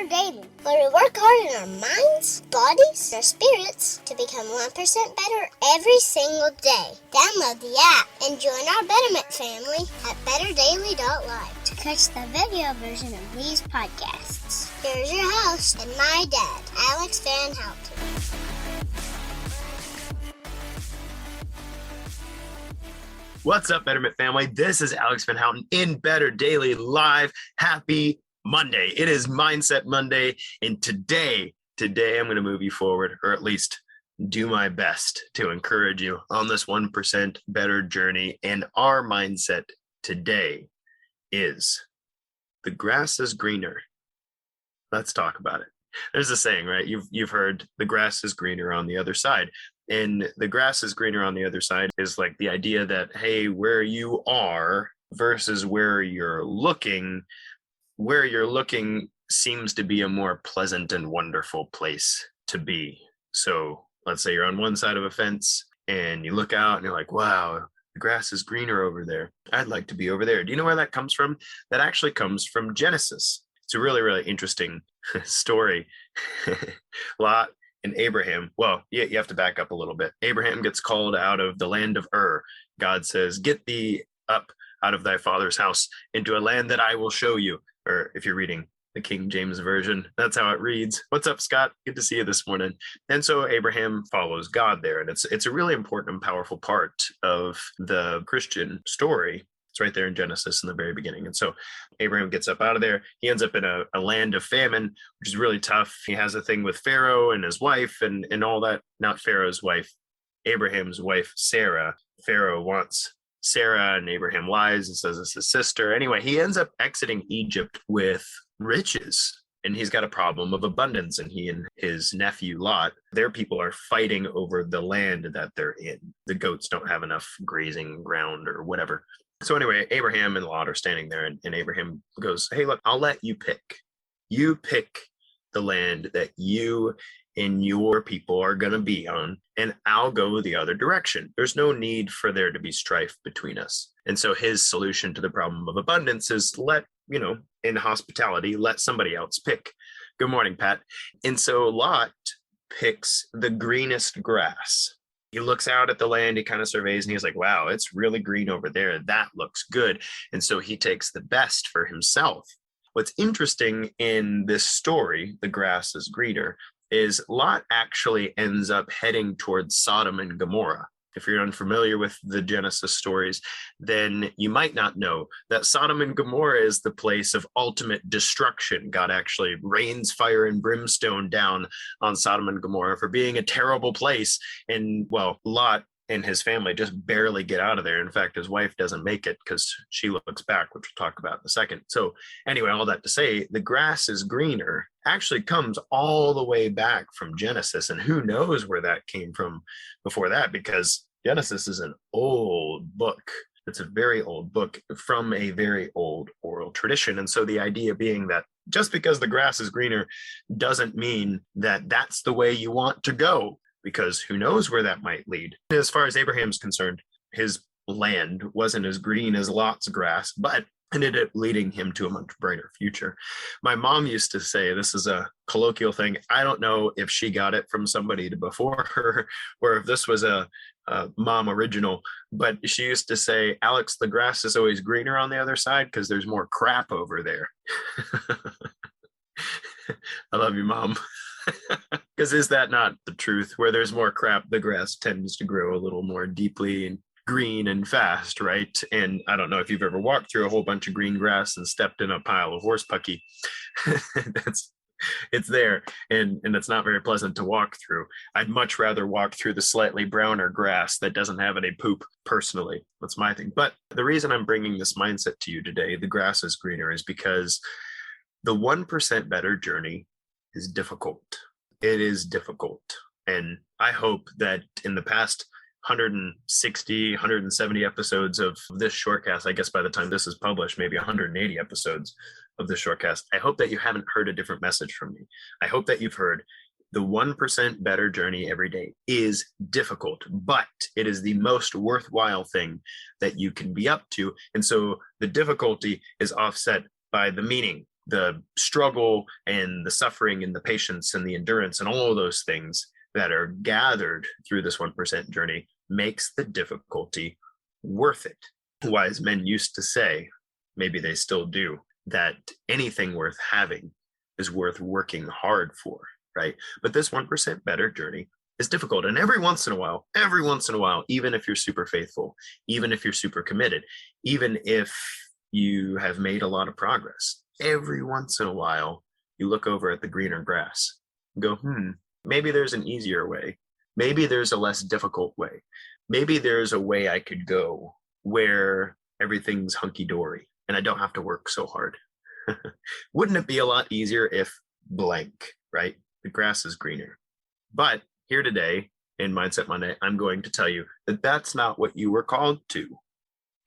better daily, where we work hard in our minds, bodies, and our spirits to become 1% better every single day. Download the app and join our Betterment family at betterdaily.live to catch the video version of these podcasts. Here's your host and my dad, Alex Van Houten. What's up, Betterment family? This is Alex Van Houten in Better Daily Live. Happy Monday. It is Mindset Monday, and today I'm going to move you forward, or at least do my best to encourage you on this 1% better journey. And our mindset today is the grass is greener. Let's talk about it. There's a saying, right? You've heard the grass is greener on the other side. And the grass is greener on the other side is like the idea that, hey, where you are versus where you're looking seems to be a more pleasant and wonderful place to be. So let's say you're on one side of a fence and you look out and you're like, wow, the grass is greener over there. I'd like to be over there. Do you know where that comes from? That actually comes from Genesis. It's a really, really interesting story. Lot and Abraham, well, you have to back up a little bit. Abraham gets called out of the land of Ur. God says, get thee up out of thy father's house into a land that I will show you. Or if you're reading the King James Version, that's how it reads. What's up, Scott? Good to see you this morning. And so Abraham follows God there. And it's a really important and powerful part of the Christian story. It's right there in Genesis in the very beginning. And so Abraham gets up out of there. He ends up in a land of famine, which is really tough. He has a thing with Pharaoh and his wife and all that. Not Pharaoh's wife, Abraham's wife, Sarah. Pharaoh wants Sarah, and Abraham lies and says it's his sister. Anyway, he ends up exiting Egypt with riches. And he's got a problem of abundance. And he and his nephew Lot, their people are fighting over the land that they're in. The goats don't have enough grazing ground or whatever. So anyway, Abraham and Lot are standing there, and Abraham goes, hey, look, I'll let you pick. You pick the land that you and your people are going to be on, and I'll go the other direction. There's no need for there to be strife between us. And so his solution to the problem of abundance is in hospitality, let somebody else pick. Good morning, Pat. And so Lot picks the greenest grass. He looks out at the land, he kind of surveys, and he's like, wow, it's really green over there. That looks good. And so he takes the best for himself. What's interesting in this story, the grass is greener, is Lot actually ends up heading towards Sodom and Gomorrah. If you're unfamiliar with the Genesis stories, then you might not know that Sodom and Gomorrah is the place of ultimate destruction. God actually rains fire and brimstone down on Sodom and Gomorrah for being a terrible place. And well, Lot and his family just barely get out of there. In fact, his wife doesn't make it because she looks back, which we'll talk about in a second. So anyway, all that to say, the grass is greener actually comes all the way back from Genesis. And who knows where that came from before that, because Genesis is an old book. It's a very old book from a very old oral tradition. And so the idea being that just because the grass is greener doesn't mean that that's the way you want to go, because who knows where that might lead. As far as Abraham's concerned, his land wasn't as green as Lot's grass, but ended up leading him to a much brighter future. My mom used to say, this is a colloquial thing, I don't know if she got it from somebody before her or if this was a mom original, but she used to say, Alex, the grass is always greener on the other side because there's more crap over there. I love you, Mom. Because is that not the truth? Where there's more crap, the grass tends to grow a little more deeply and green and fast, right? And I don't know if you've ever walked through a whole bunch of green grass and stepped in a pile of horse pucky. It's there, and it's not very pleasant to walk through. I'd much rather walk through the slightly browner grass that doesn't have any poop, personally. That's my thing. But the reason I'm bringing this mindset to you today, the grass is greener, is because the 1% better journey is difficult. It is difficult. And I hope that in the past 160, 170 episodes of this shortcast, I guess by the time this is published, maybe 180 episodes of this shortcast, I hope that you haven't heard a different message from me. I hope that you've heard the 1% better journey every day is difficult, but it is the most worthwhile thing that you can be up to. And so the difficulty is offset by the meaning the struggle and the suffering and the patience and the endurance and all of those things that are gathered through this 1% journey makes the difficulty worth it. Wise men used to say, maybe they still do, that anything worth having is worth working hard for, right? But this 1% better journey is difficult. And every once in a while, even if you're super faithful, even if you're super committed, even if you have made a lot of progress, every once in a while, you look over at the greener grass and go, maybe there's an easier way. Maybe there's a less difficult way. Maybe there's a way I could go where everything's hunky-dory and I don't have to work so hard. Wouldn't it be a lot easier if blank, right? The grass is greener. But here today in Mindset Monday, I'm going to tell you that that's not what you were called to.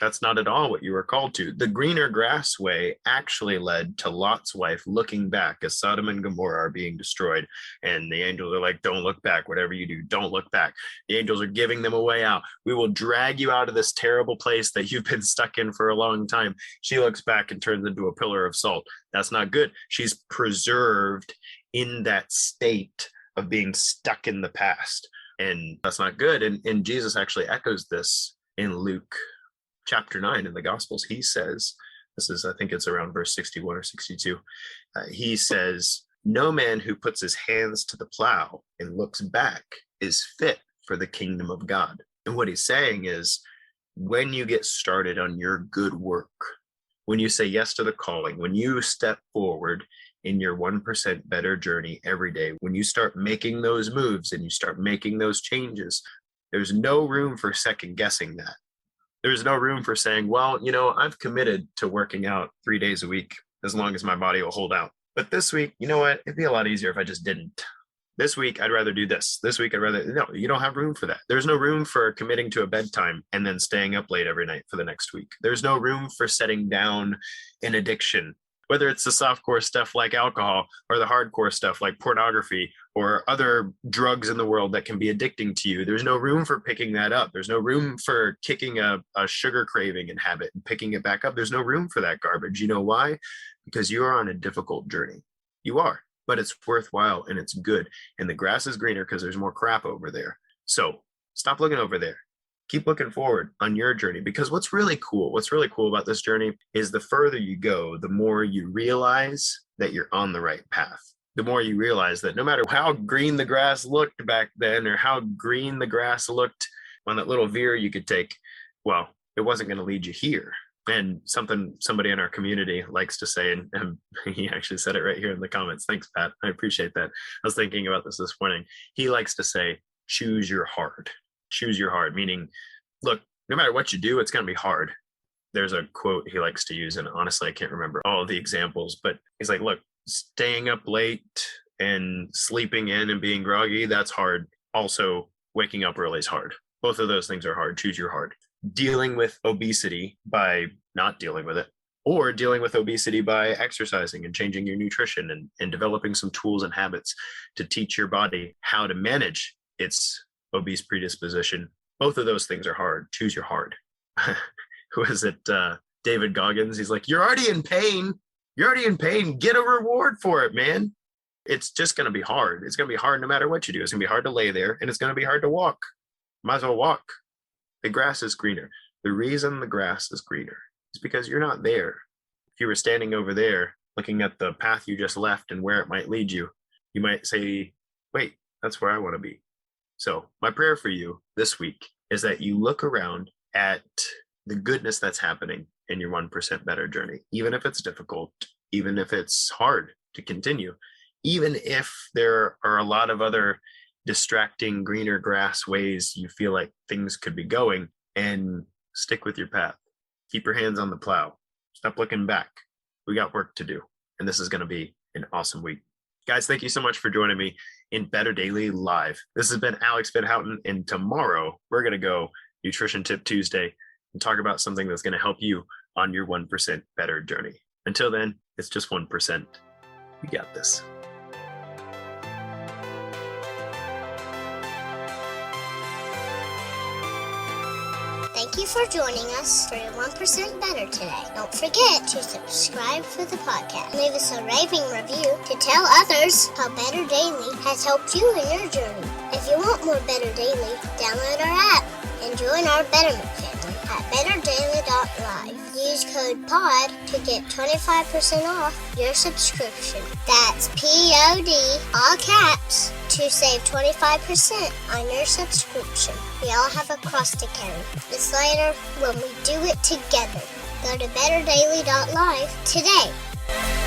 That's not at all what you were called to. The greener grass way actually led to Lot's wife looking back as Sodom and Gomorrah are being destroyed. And the angels are like, don't look back. Whatever you do, don't look back. The angels are giving them a way out. We will drag you out of this terrible place that you've been stuck in for a long time. She looks back and turns into a pillar of salt. That's not good. She's preserved in that state of being stuck in the past. And that's not good. And Jesus actually echoes this in Luke chapter 9 in the Gospels. He says, this is, I think it's around verse 61 or 62. He says, no man who puts his hands to the plow and looks back is fit for the kingdom of God. And what he's saying is, when you get started on your good work, when you say yes to the calling, when you step forward in your 1% better journey every day, when you start making those moves and you start making those changes, there's no room for second guessing that. There's no room for saying, well, I've committed to working out 3 days a week as long as my body will hold out. But this week, you know what? It'd be a lot easier if I just didn't. This week, I'd rather do this. This week, no, you don't have room for that. There's no room for committing to a bedtime and then staying up late every night for the next week. There's no room for setting down an addiction, whether it's the softcore stuff like alcohol or the hardcore stuff like pornography or other drugs in the world that can be addicting to you. There's no room for picking that up. There's no room for kicking a sugar craving and habit and picking it back up. There's no room for that garbage. You know why? Because you are on a difficult journey. You are, but it's worthwhile and it's good. And the grass is greener because there's more crap over there. So stop looking over there. Keep looking forward on your journey, because what's really cool about this journey is the further you go, the more you realize that you're on the right path. The more you realize that no matter how green the grass looked back then or how green the grass looked on that little veer you could take, well, it wasn't going to lead you here. And somebody in our community likes to say, and he actually said it right here in the comments. Thanks, Pat. I appreciate that. I was thinking about this morning. He likes to say, choose your hard. Choose your hard, meaning, look, no matter what you do, it's going to be hard. There's a quote he likes to use, and honestly, I can't remember all of the examples, but he's like, look, staying up late and sleeping in and being groggy, that's hard. Also, waking up early is hard. Both of those things are hard. Choose your hard. Dealing with obesity by not dealing with it, or dealing with obesity by exercising and changing your nutrition and developing some tools and habits to teach your body how to manage its obese predisposition. Both of those things are hard. Choose your hard. Who is it? David Goggins. He's like, you're already in pain. You're already in pain. Get a reward for it, man. It's just going to be hard. It's going to be hard no matter what you do. It's going to be hard to lay there, and it's going to be hard to walk. Might as well walk. The grass is greener. The reason the grass is greener is because you're not there. If you were standing over there looking at the path you just left and where it might lead you, you might say, wait, that's where I want to be. So my prayer for you this week is that you look around at the goodness that's happening in your 1% better journey, even if it's difficult, even if it's hard to continue, even if there are a lot of other distracting greener grass ways you feel like things could be going, and stick with your path. Keep your hands on the plow. Stop looking back. We got work to do, and this is going to be an awesome week. Guys, thank you so much for joining me in Better Daily Live. This has been Alex Van Houten, and tomorrow we're going to go Nutrition Tip Tuesday and talk about something that's going to help you on your 1% better journey. Until then, it's just 1%. We got this. Thank you you for joining us for 1% Better today. Don't forget to subscribe for the podcast. Leave us a raving review to tell others how Better Daily has helped you in your journey. If you want more Better Daily, download our app and join our Betterment family at betterdaily.live. Use code POD to get 25% off your subscription. That's POD, all caps, to save 25% on your subscription. We all have a cross to carry. It's lighter when we do it together. Go to betterdaily.live today.